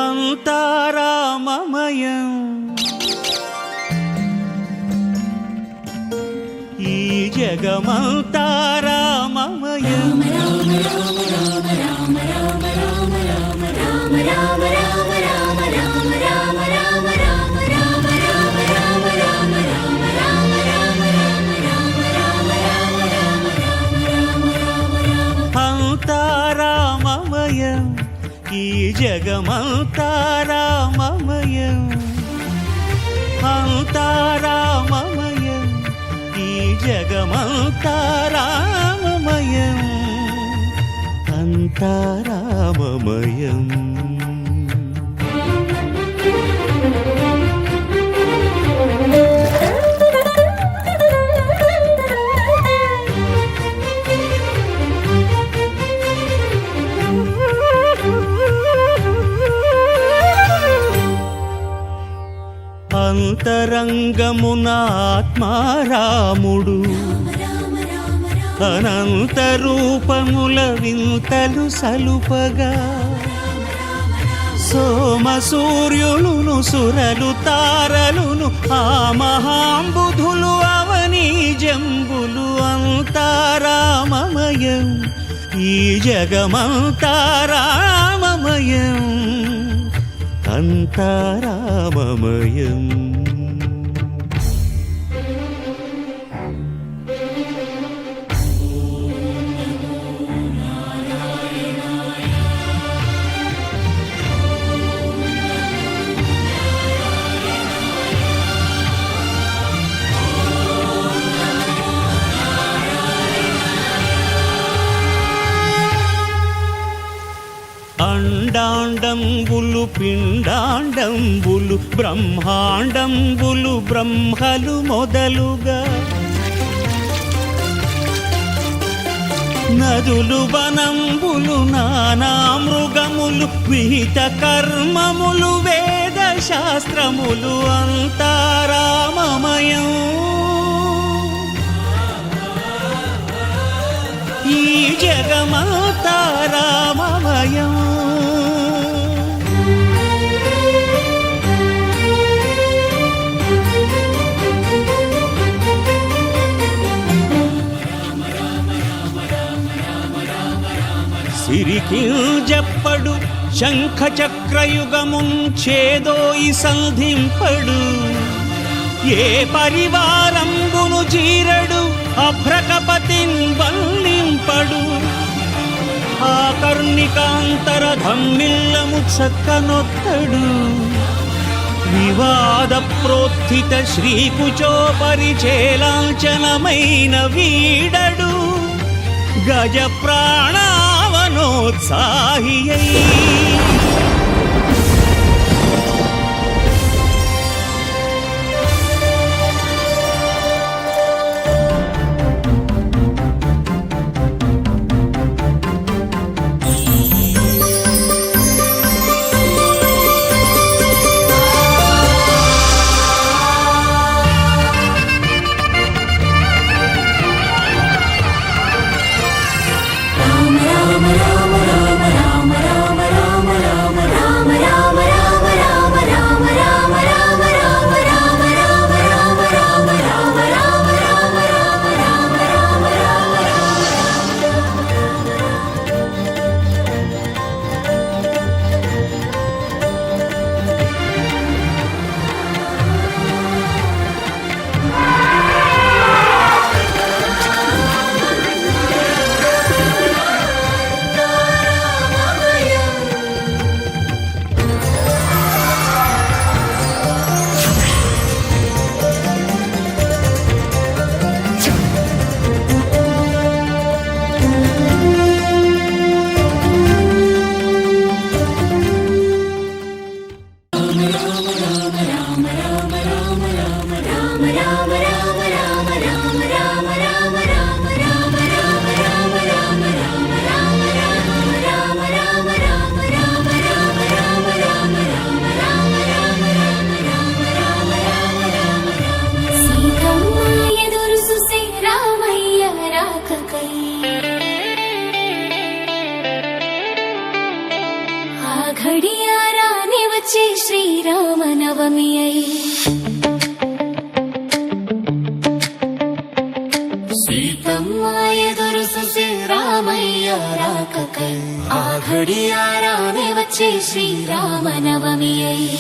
అంతా రామమయం, ఈ జగమంతా రామమయం. అంతా రామమయం, ఈ జగమంతా రామమయం. అంతా రామమయం, ఈ జగమంతా రామమయం. అంతా రామమయం. అంతరంగమున ఆత్మారాముడు, అనంత రూపముల వింతలు సలుపగా, సోమ సూర్యులును సురలు తారలును ఆ మహాంబుధులు అవనీ జంబులు. అంతా రామమయం, ఈ జగమంతా రామమయం. అంతా రామమయం. అండాండంబులు పిండాండంబులు బ్రహ్మాండంబులు బ్రహ్మలు మొదలుగా, నదులు వనంబులు నానా మృగములు విహిత కర్మములు వేద శాస్త్రములు. అంతా రామమయం, ఈ జగమంతా రామమయం. సిరికి జప్పడు శంఖ చక్రయుగముంచేదోయి సంధింపడు, ఏ పరివారంబును జీరడు అభ్రకపతిన్ వల్లింపడు. ఆ కర్ణికాంతర ధమ్మిల్లము చక్కనొత్తడు, వివాద ప్రోత్థిత శ్రీకుచో పరిచేలాంఛనమైన వీడడు. గజ ప్రాణావనోత్సాహియై వచ్చే శ్రీరామనవమి అయి సీతమ్మ ఎదురు చూసే రామయ్య రాకకై ఆ ఘడియారానే వచ్చే శ్రీరామనవమి అయి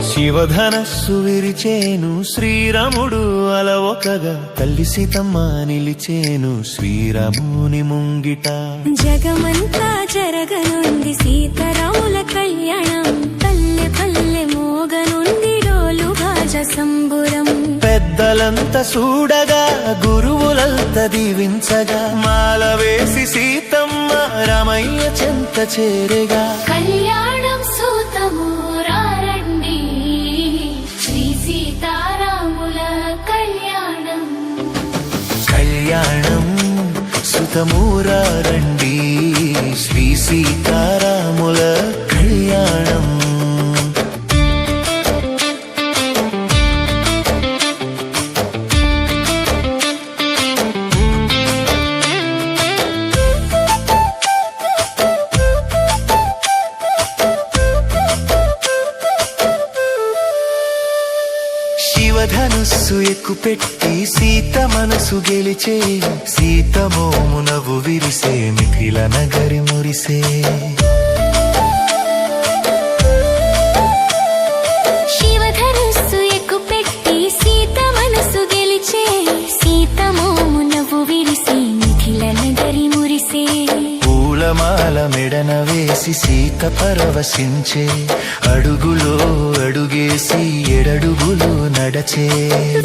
శివధనస్సు విరిచేను శ్రీరాముడు అలవొకగా తల్లి సీతమ్మ నిలిచేను శ్రీరాముని ముంగిట జగమంతా జరగనుంది సీతారాముల కళ్యాణం పల్లె పల్లె మోగనుంది డోలు బాజ సంబురం పెద్దలంతా చూడగా గురువులంతా దీవించగా మాల వేసి సీతమ్మ రామయ్య చెంత చేరేగా కళ్యాణం సూతము రండి శ్రీ సీతారాముల కళ్యాణం కళ్యాణం సుతమూరారండి శ్రీ సీతారాముల కళ్యాణం శివధనుస్సు ఎక్కుపెట్టి సీత మనసు గెలిచే సీత మోమునవు విరిసే మిథిల నగరి మురిసే శివధనుస్సు ఎక్కుపెట్టి సీత మనసు గెలిచే సీత మోమునవు విరిసే మిథిల నగరి మురిసే పూలమాల మెడన వేసి సీత పరవశించే అడుగులో అడుగేసి ఎడడుగులు నడచే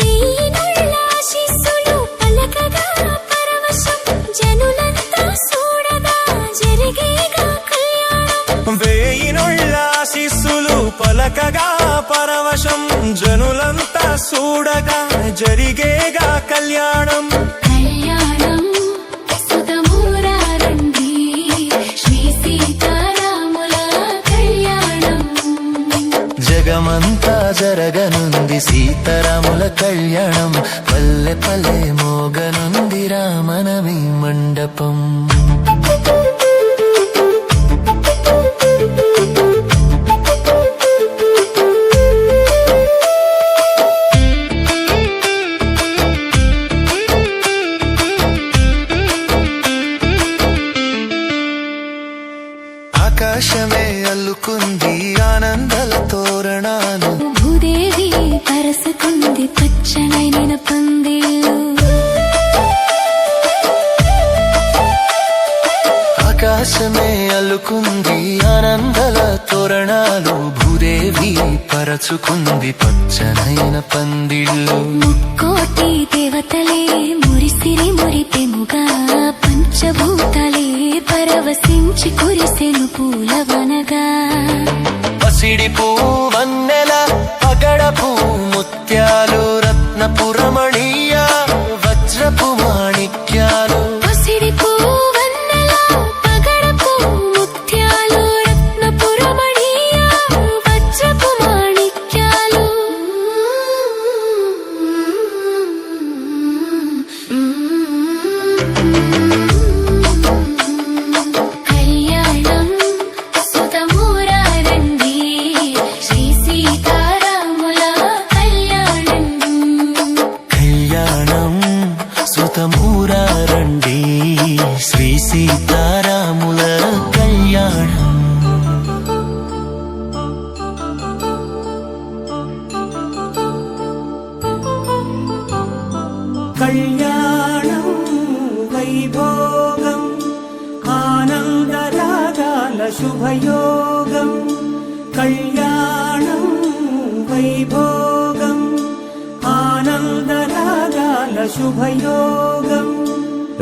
వేయినుళ్ళ ఆశీస్సులు పలకగా పరవశం జనులంతా చూడగా జరిగేగా కళ్యాణం వేయినుళ్ళ ఆశీస్సులు పలకగా పరవశం జనులంతా చూడగా జరిగేగా కళ్యాణం కళ్యాణం సుతమూరారండి శ్రీ సీతారాముల కళ్యాణం జగమంతా జరగనుంది సీతారాముల కళ్యాణం పల్లె పల్లె మోగనుంది రామనవమి మండపం ఆకాశమే అల్లుకుంది ఆనందాల తోరణాలు భూదేవి పరసుకుంది పచ్చనైన పందిళ్ళు ఆకాశమే అల్లుకుంది ఆనందాల తోరణాలు భూదేవి పరచుకుంది పచ్చనైన పందిళ్ళు కోటి దేవతలే మురిసిరి మురిపెముగా పంచభూతాలే పరవశించి కురిసెను పూలవనగా పసిడి పూ వన్నెల పగడపు ముత్యాలు రత్నపురమణీయ వజ్రపు మాణిక్యాలు పసిడి పూవన్నెల పగడపు ముత్యాలు రత్నపురమణీయ వజ్రపు మాణిక్యాలు కళ్యాణం సుతమూరారండి శ్రీ సీతారాముల కళ్యాణం కళ్యాణం సుతమూరారండి శ్రీ సీతారాముల కళ్యాణం కళ్యాణం వైభోగం ఆనందరాగాల శుభయోగం కళ్యాణం వైభోగం ఆనందరాగాల శుభయోగం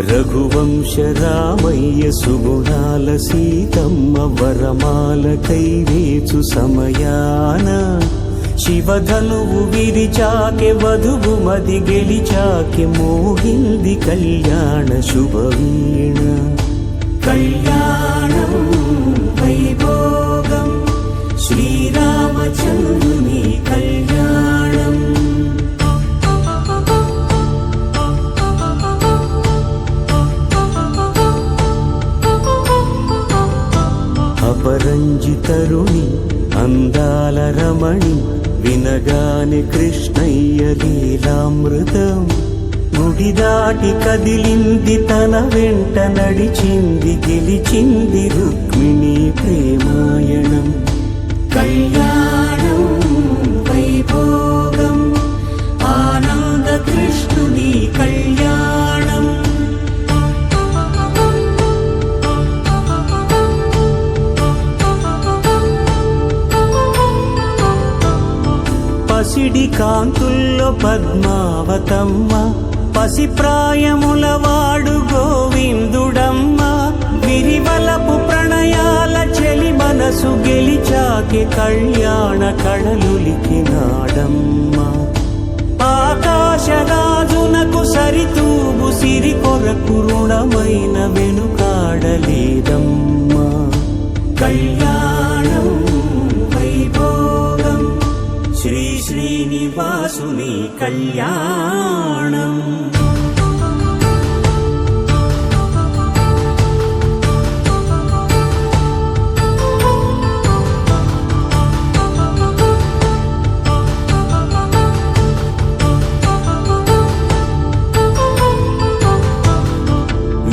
రఘువంశ రామయ్య సుగుణాల సీతమ్మ వరమాల కైవేచు సమయాన శివధనువు విరిచాకె వధువు మది గెలిచాకె మోగింది కళ్యాణ శుభవీణ కళ్యాణం వైభోగం శ్రీరామచంద్రుని కళ్యాణం అందాల రమణి వినగానే కృష్ణయ్య లీలామృతం గుడి దాటి కదిలింది తన వెంట నడిచింది గెలిచింది రుక్మిణి ప్రేమాయణం కళ్యాణం వైభోగం ఆనంద కృష్ణుని కళ్యాణం పసిడి కాంతుల్లో పద్మావతమ్మ పసిప్రాయముల వాడు గోవిందుడమ్మ విరివలపు ప్రణయాల చెలి మనసు గెలిచాకే కళ్యాణ కళలులికినాడమ్మ ఆకాశరాజునకు సరితూగు సిరి కొరకు రుణమైన వెనుకాడలేదమ్మా కళ్యాణం వైభోగం శ్రీ శ్రీనివాసుని కళ్యాణం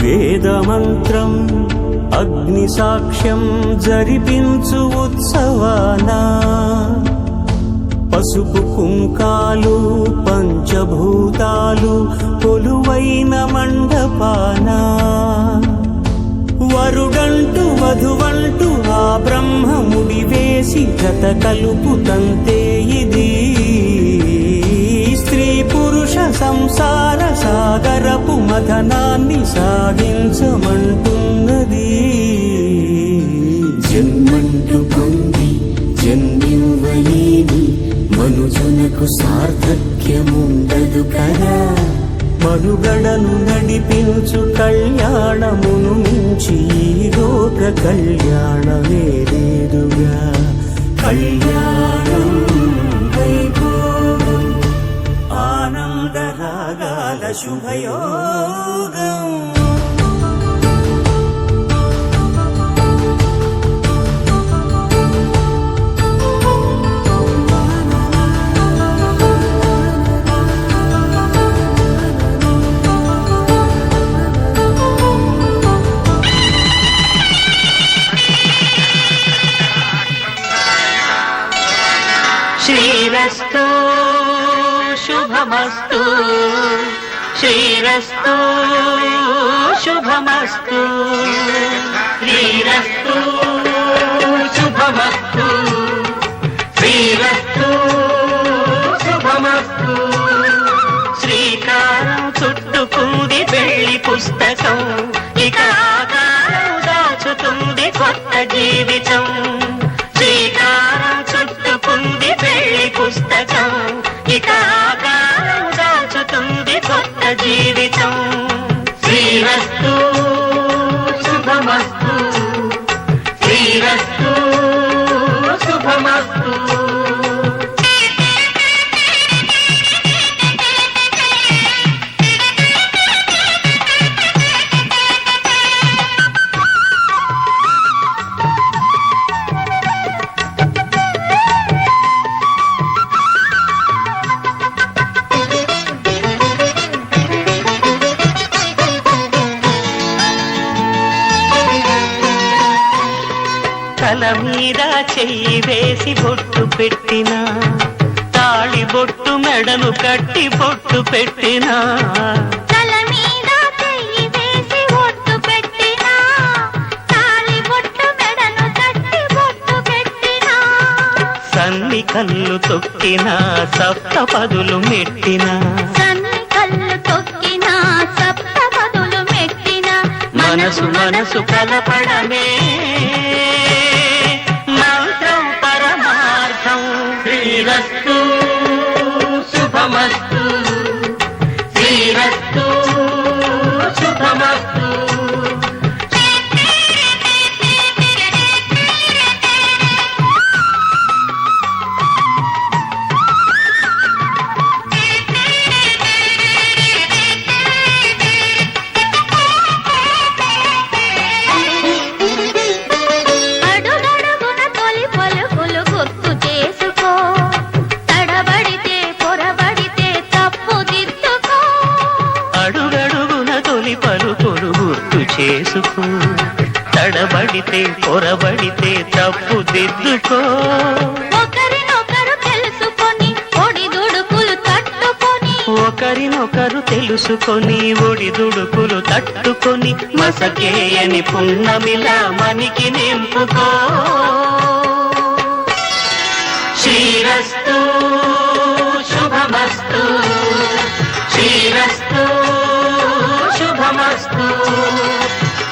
వేదమంత్రం అగ్ని సాక్ష్యం జరిపించు ఉత్సవానా పసుపు కుంకాలు పంచభూతాలు కొలువైన మండపానా వరుడంటూ వధువంటూ ఆ బ్రహ్మముడి వేసి జత కలుపుతంతే ఇది స్త్రీ పురుష సంసార సాగరపు మథనాన్ని సాగించమంటున్నది జన్మంటూ పొంది జన్మివ్వలేని మనుజునకు సార్థక్యముండదు కదా మనుగడను నడిపించు కళ్యాణమును మించి ఈ లోక కళ్యాణమే లేదుగా కళ్యాణం వైభోగం ఆనందరాగాల శుభయోగం శ్రీరస్తు శుభమస్తు శ్రీరస్తు శుభమస్తు శ్రీరస్తు శుభమస్తు శ్రీరస్తు శుభమస్తు శ్రీకారం చుట్టుకుంది పెళ్లి పుస్తకం ఇక ఆకారం దాచుతుంది కొత్త జీవితం శ్రీకారం చుట్టుకుంది పెళ్లి పుస్తకం ఇక ఆకారం దాచుతుంది కొత్త జీవితం శ్రీరస్తు శుభమస్తు శ్రీరస్తు శుభమస్తు తల మీద చెయ్యి వేసి బొట్టు పెట్టినా తాళి బొట్టు మెడను కట్టి బొట్టు పెట్టినా తల మీద చెయ్యి వేసి ఒట్టు పెట్టినా తాళి బొట్టు మెడను కట్టి బొట్టు పెట్టినా సన్ని కళ్ళు తొక్కినా సప్త పదులు మెట్టినా సన్ని కళ్ళు తొక్కినా సప్త పదులు మెట్టినా మనసు మనసు కలపడమే మంత్రం పరమార్థం శ్రీరస్తు శుభమస్తు శ్రీరస్తు శుభమస్తు అడుగడుగున తొలి పలుకులు తెలుసుకో, తడబడితే పొరబడితే తప్పు దిద్దుకో. ఒకరినొకరు తెలుసుకొని ఒడిదుడుకులు తట్టుకొని, ఒకరినొకరు తెలుసుకొని ఒడిదుడుకులు తట్టుకొని, మసకేయని పున్నమిలా మనికి నింపుకో. శ్రీరస్తు శుభమస్తు, శ్రీరస్తు శుభమస్తు.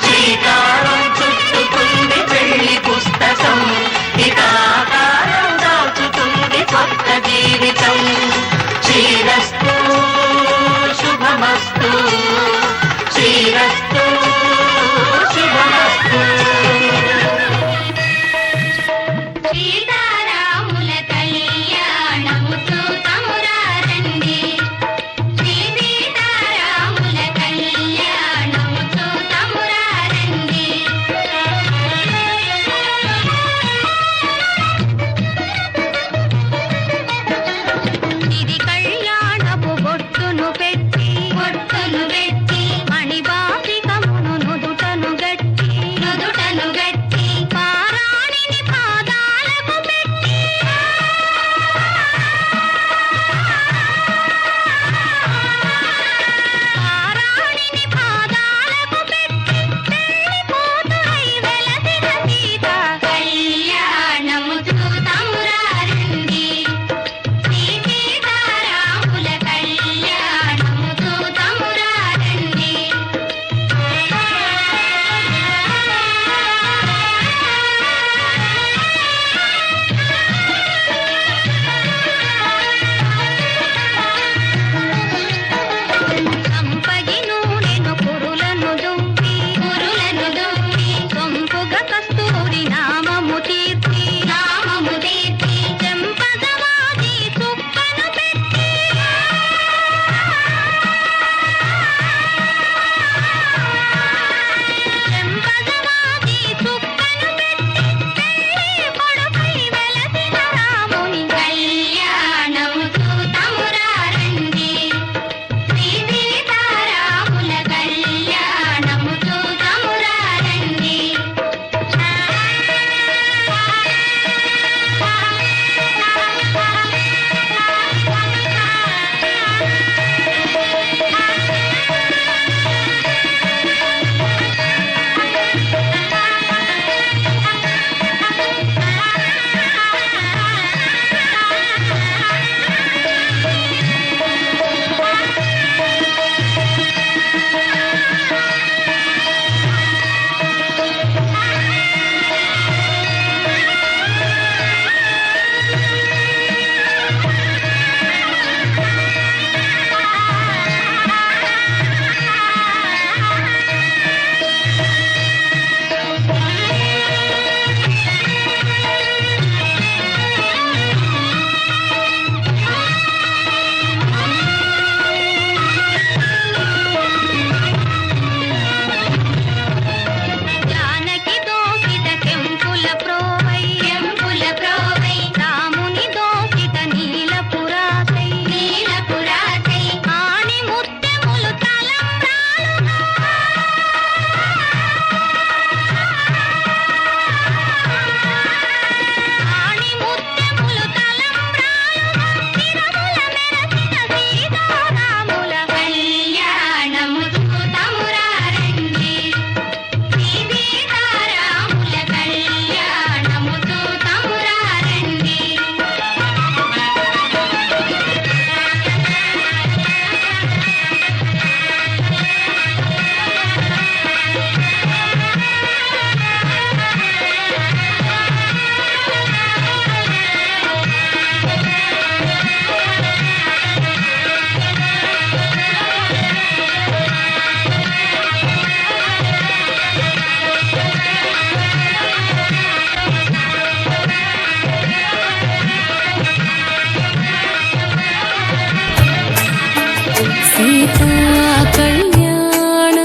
శ్రీకారం చుట్టుకుంది పెళ్లి పుస్తకం, ఇక ఆకారం దాచుతుంది కొత్త జీవితం. శ్రీరస్తు శుభమస్తు, శ్రీరస్తు శుభమస్తు. సీతారాముల కళ్యాణము చూతమురా రండి, శ్రీ సీతారాముల కళ్యాణము చూతమురా రండి. ఇది కళ్యాణపు బొట్టును పెట్టి మణిబాసికమును నుదుటను గట్టి పారాణిని పాదాలకు పెట్టి పెళ్లి కూతురై వెలసిన సీత కళ్యాణము చూతమురా రండి, శ్రీ సీతారాముల కళ్యాణము చూతమురా రండి. సంపగి నూనెను కురులను దుంపి సొంపుగా కస్తూరి నామము తీర్చి చెంపగవాది చుక్కను పెట్టి పెళ్లి కొడుకై వెలసిన రాముని కళ్యాణము చూతమురా రండి, శ్రీ సీతారాముల కళ్యాణము చూతమురా రండి. జానకి దోసిట కెంపుల ప్రోవై రాముని దోసిట నీలపురాసై ఆణి ముత్యములు తలంబ్రాలుగా తిరుమల మెరసిన సీతారాముల కళ్యాణము చూతమురా రండి, శ్రీ సీతారాముల కళ్యాణము చూతమురా రండి. సీతా కళ్యాణ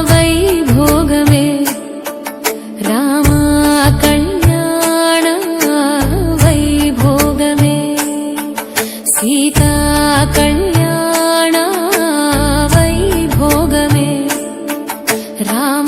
వైభోగమే, రామ కళ్యాణ వైభోగమే, సీతా కళ్యాణ వైభోగమే, రామ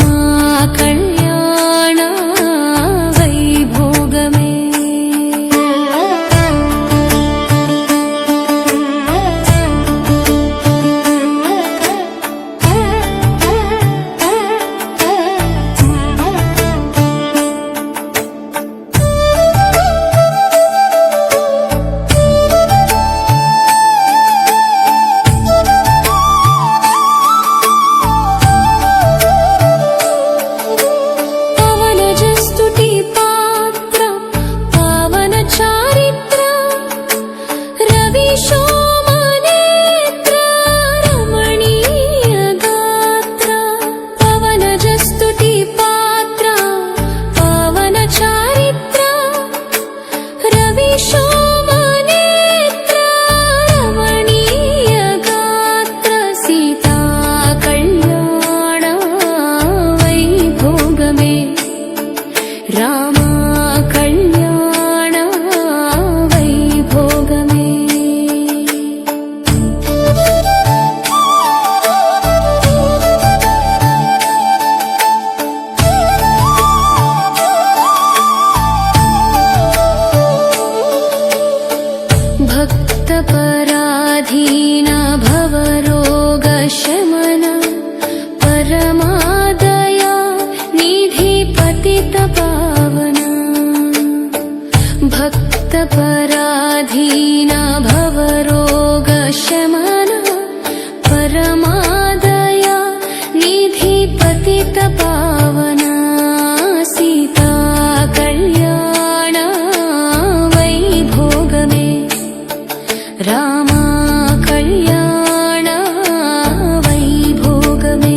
रविशोमनेत्र रमणीयगात्र सीता कल्याण वैभोगमे रामा कल्याण वैभोगमे भक्तपराधीन भवरोगशमन परमादया निधि पतितपावन भक्तपराधीन भवरोगशमन परमादया निधि पतितपावन सीता कल्याण वैभोगमे रामा कल्याण वैभोगमे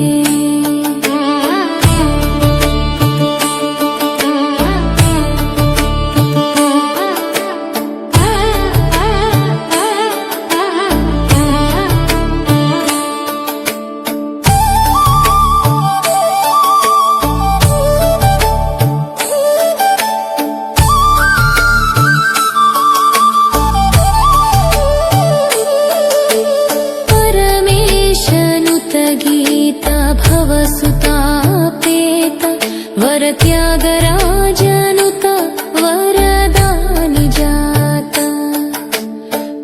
गीत भवसुतापेत वरत्यागराजनुत वरदानि जात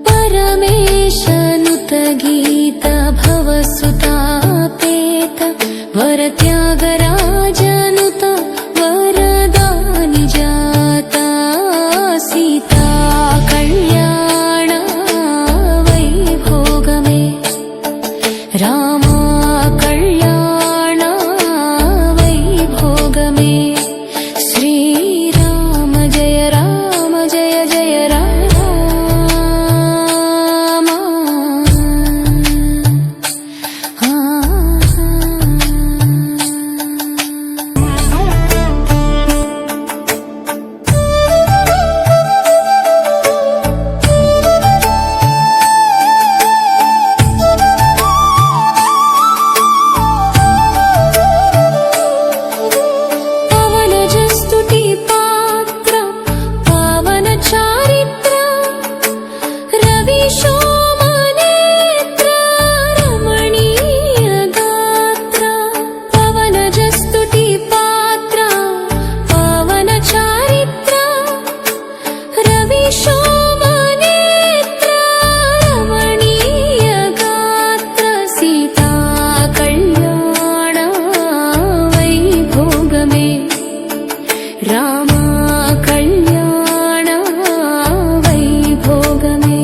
परमेशनुत गीत भवसुतापेत वरत्यागराजनुत वरदानि जात सीता कल्याण वैभोगमे रामा कल्याण वैभोगमे श्रीराम जय जय राम रामा कल्याण वैभोगमे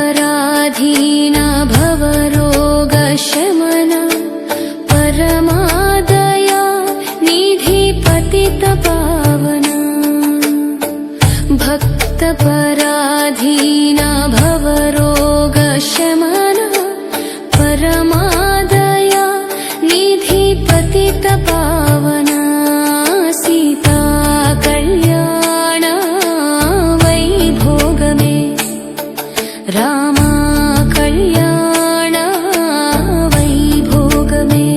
भक्तपराधीन भवरोगशमन परमादया निधि पतितपावन भक्तपराधीन भवरोगशमन परमादया निधि पतितपावन सीता कल्याण वैभोगमे रामा कल्याण वैभोगमे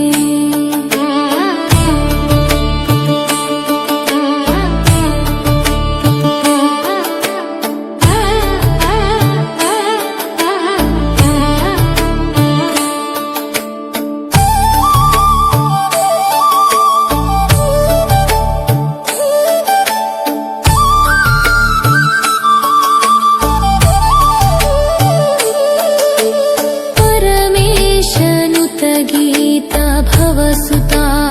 गीत भवसुतापेत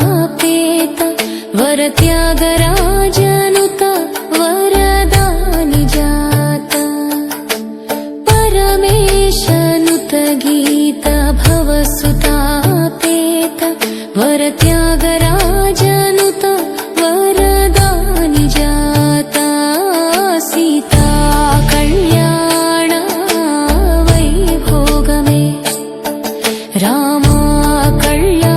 वरत्यागराजनुत वरदानि जात परमेशनुत गीत भवसुतापेत वरत्यागराजनुत वरदानि जात सीता రామా కళ్యాణ